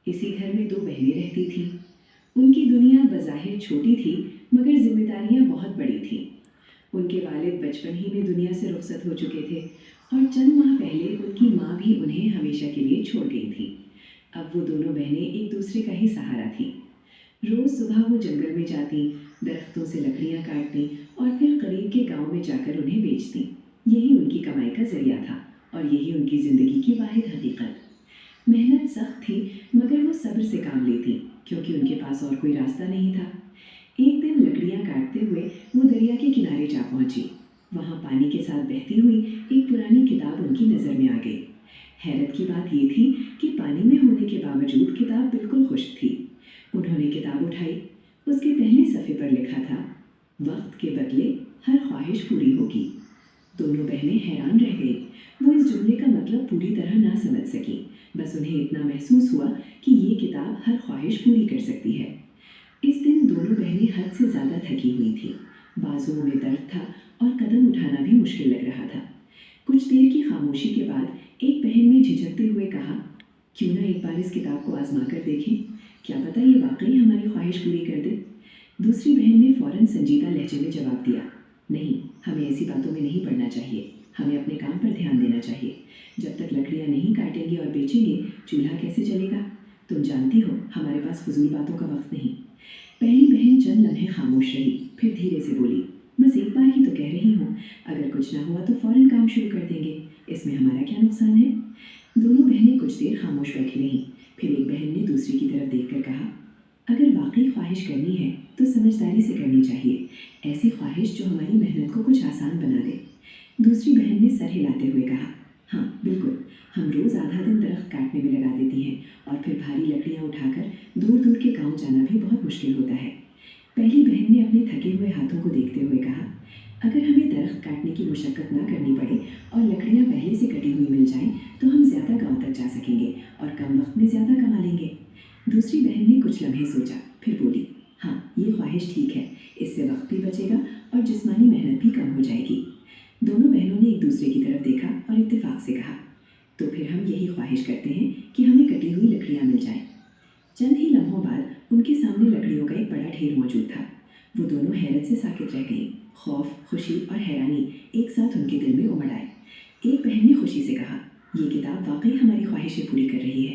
اسی گھر میں دو بہنیں رہتی تھیں۔ ان کی دنیا بظاہر چھوٹی تھی مگر ذمہ داریاں بہت بڑی تھیں۔ ان کے والد بچپن ہی میں دنیا سے رخصت ہو چکے تھے اور چند ماہ پہلے ان کی ماں بھی انہیں ہمیشہ کے لیے چھوڑ گئی تھی۔ اب وہ دونوں بہنیں ایک دوسرے کا ہی سہارا تھیں۔ روز صبح وہ جنگل میں جاتی، درختوں سے لکڑیاں کاٹتی اور پھر قریب کے گاؤں میں جا کر انہیں بیچتی۔ یہی ان کی کمائی کا ذریعہ تھا اور یہی ان کی زندگی کی واحد حقیقت۔ محنت سخت تھی مگر وہ صبر سے کام لیتی کیونکہ ان کے پاس اور کوئی راستہ نہیں تھا۔ ایک دن لکڑیاں کاٹتے ہوئے وہ دریا کے کنارے جا پہنچی۔ وہاں پانی کے ساتھ بہتی ہوئی ایک پرانی کتاب ان کی نظر میں آ گئی۔ حیرت کی بات یہ تھی کہ پانی میں ہونے کے باوجود کتاب بالکل خشک تھی۔ انہوں نے کتاب اٹھائی۔ اس کے پہلے صفحے پر لکھا تھا، وقت کے بدلے ہر خواہش پوری ہوگی۔ دونوں بہنیں حیران رہ گئیں۔ وہ اس جملے کا مطلب پوری طرح نہ سمجھ سکیں، بس انہیں اتنا محسوس ہوا کہ یہ کتاب ہر خواہش پوری کر سکتی ہے۔ اس دن دونوں بہنیں حد سے زیادہ تھکی ہوئی تھیں۔ بازوؤں میں درد تھا اور قدم اٹھانا بھی مشکل لگ رہا تھا۔ کچھ دیر کی خاموشی کے بعد ایک بہن نے جھجکتے ہوئے کہا، کیوں نہ ایک بار اس کتاب کو آزما کر دیکھیں، کیا پتہ یہ واقعی ہماری خواہش پوری کر دے۔ دوسری بہن نے فوراً سنجیدہ لہجے میں جواب دیا، نہیں، ہمیں ایسی باتوں میں نہیں پڑنا چاہیے، ہمیں اپنے کام پر دھیان دینا چاہیے۔ جب تک لکڑیاں نہیں کاٹیں گے اور بیچیں گے، چولہا کیسے چلے گا؟ تم جانتی ہو ہمارے پاس فضول باتوں کا وقت نہیں۔ پہلی بہن چند لمحے خاموش رہی، پھر دھیرے سے بولی، بس ایک بار ہی تو کہہ رہی ہوں، اگر کچھ نہ ہوا تو فوراً کام شروع کر دیں گے، اس میں ہمارا کیا نقصان ہے؟ دونوں بہنیں کچھ دیر خاموش بیٹھی رہیں، پھر ایک بہن نے دوسری کی طرف دیکھ کر کہا، اگر واقعی خواہش کرنی ہے تو سمجھداری سے کرنی چاہیے، ایسی خواہش جو ہماری محنت کو کچھ آسان بنا دے۔ دوسری بہن نے سر ہلاتے ہوئے کہا، ہاں بالکل، ہم روز آدھا دن درخت کاٹنے میں لگا دیتی ہیں اور پھر بھاری لکڑیاں اٹھا کر دور دور کے گاؤں جانا بھی بہت مشکل ہوتا ہے۔ پہلی بہن نے اپنے تھکے ہوئے ہاتھوں کو دیکھتے ہوئے کہا، اگر ہمیں درخت کاٹنے کی مشقت نہ کرنی پڑے اور لکڑیاں پہلے سے کٹی ہوئی مل جائیں تو ہم زیادہ گاؤں تک جا سکیں گے اور کم وقت میں زیادہ کما لیں گے۔ دوسری بہن نے کچھ لمحے سوچا، پھر بولی، ہاں یہ خواہش ٹھیک ہے، اس سے وقت بھی بچے گا اور جسمانی محنت بھی کم ہو جائے گی۔ دونوں بہنوں نے ایک دوسرے کی طرف دیکھا اور اتفاق سے کہا، تو پھر ہم یہی خواہش کرتے ہیں کہ ہمیں کٹی ہوئی لکڑیاں مل جائیں۔ چند ہی لمحوں بعد ان کے سامنے لکڑیوں کا ایک بڑا ڈھیر موجود تھا۔ وہ دونوں حیرت سے ساکت رہ گئیں۔ خوف، خوشی اور حیرانی ایک ساتھ ان کے دل میں امڑ آئے۔ ایک بہن نے خوشی سے کہا، یہ کتاب واقعی ہماری خواہشیں پوری کر رہی ہے۔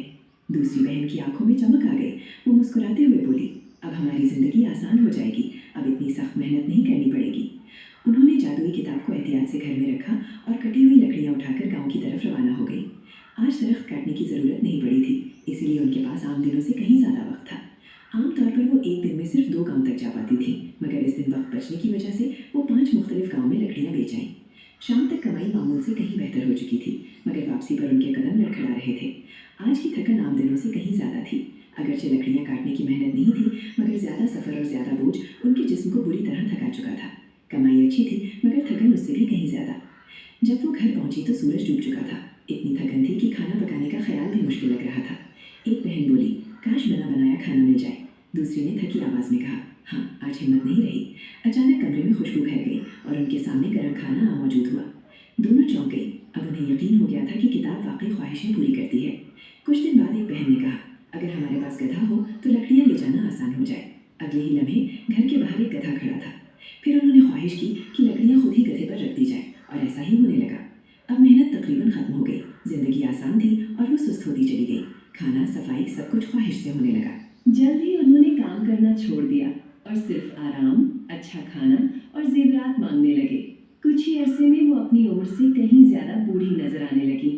دوسری بہن کی آنکھوں میں چمک آ گئی۔ وہ مسکراتے ہوئے بولی، اب ہماری زندگی آسان ہو جائے گی، اب اتنی سخت محنت نہیں کرنی پڑے گی۔ انہوں نے جادوئی کتاب کو احتیاط سے گھر میں رکھا اور کٹی ہوئی لکڑیاں اٹھا کر گاؤں کی طرف روانہ ہو گئی۔ آج درخت کاٹنے کی ضرورت نہیں پڑی تھی، اسی لیے ان کے پاس عام دنوں سے کہیں زیادہ وقت تھا۔ عام طور پر وہ ایک دن میں صرف 2 گاؤں تک جا پاتی تھیں، مگر اس دن وقت بچنے کی وجہ سے وہ 5 مختلف گاؤں میں لکڑیاں بیچ آئیں۔ شام تک کمائی معمول سے کہیں بہتر ہو چکی تھی، مگر واپسی پر ان کے قدم لڑکھڑا رہے تھے۔ آج کی تھکن عام دنوں سے کہیں زیادہ تھی۔ اگرچہ لکڑیاں کاٹنے کی محنت نہیں تھی، مگر زیادہ سفر اور زیادہ بوجھ ان کے جسم کو بری طرح تھکا چکا تھا۔ کمائی اچھی تھی مگر تھکن اس سے بھی کہیں زیادہ۔ جب وہ گھر پہنچی تو سورج ڈوب چکا تھا۔ اتنی تھکن تھی کہ کھانا پکانے کا خیال بھی مشکل لگ رہا تھا۔ ایک بہن بولی، کاش بنا بنایا کھانا مل جائے۔ دوسری نے تھکی آواز میں کہا، ہاں آج ہمت نہیں رہی۔ اچانک کمرے میں خوشبو پھیل گئی اور ان کے سامنے گرم کھانا موجود ہوا۔ دونوں چونک گئی۔ اب انہیں یقین ہو گیا تھا کہ کتاب واقعی خواہشیں پوری کرتی ہے۔ کچھ دن بعد ایک بہن نے کہا، اگر ہمارے پاس گدھا ہو تو لکڑیاں لے جانا آسان ہو جائے۔ اگلے ہی لمحے گھر کے باہر ایک گدھا کھڑا تھا۔ پھر انہوں نے خواہش کی کہ لکڑیاں خود ہی گدھے پر رکھ دی جائیں اور ایسا ہی ہونے لگا۔ اب محنت تقریباً ختم ہو گئی، زندگی آسان تھی اور وہ سست ہوتی چلی گئی۔ کھانا، صفائی، سب کچھ خواہش سے ہونے لگا۔ جلد ہی انہوں نے کام کرنا چھوڑ دیا اور صرف آرام، اچھا کھانا اور زیورات مانگنے لگے۔ کچھ ہی عرصے میں وہ اپنی عمر سے کہیں زیادہ بوڑھی نظر آنے لگی۔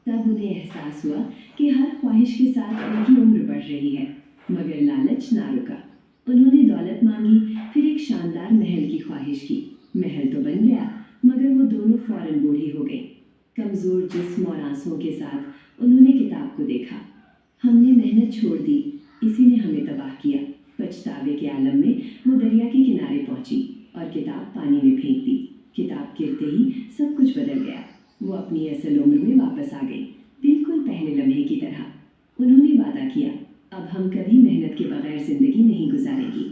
تب انہیں احساس ہوا کہ ہر خواہش کے ساتھ ان کی عمر بڑھ رہی ہے، مگر لالچ نہ رکا۔ انہوں نے دولت مانگی، پھر ایک شاندار محل کی خواہش کی۔ محل تو بن گیا مگر وہ دونوں فوراً بوڑھی ہو گئیں۔ کمزور جسم اور آنسوں کے ساتھ انہوں نے کتاب کو دیکھا۔ ہم نے محنت چھوڑ دی، اسی نے ہمیں تباہ کیا۔ پچھتاوے کے عالم میں وہ دریا کے کنارے پہنچی اور کتاب پانی میں پھینک دی۔ کتاب گرتے ہی سب کچھ بدل گیا۔ وہ اپنی اصل عمر میں واپس آ گئی، بالکل پہلے لمحے کی طرح۔ انہوں نے وعدہ کیا، اب ہم کبھی محنت کے بغیر زندگی نہیں گزاریں گی۔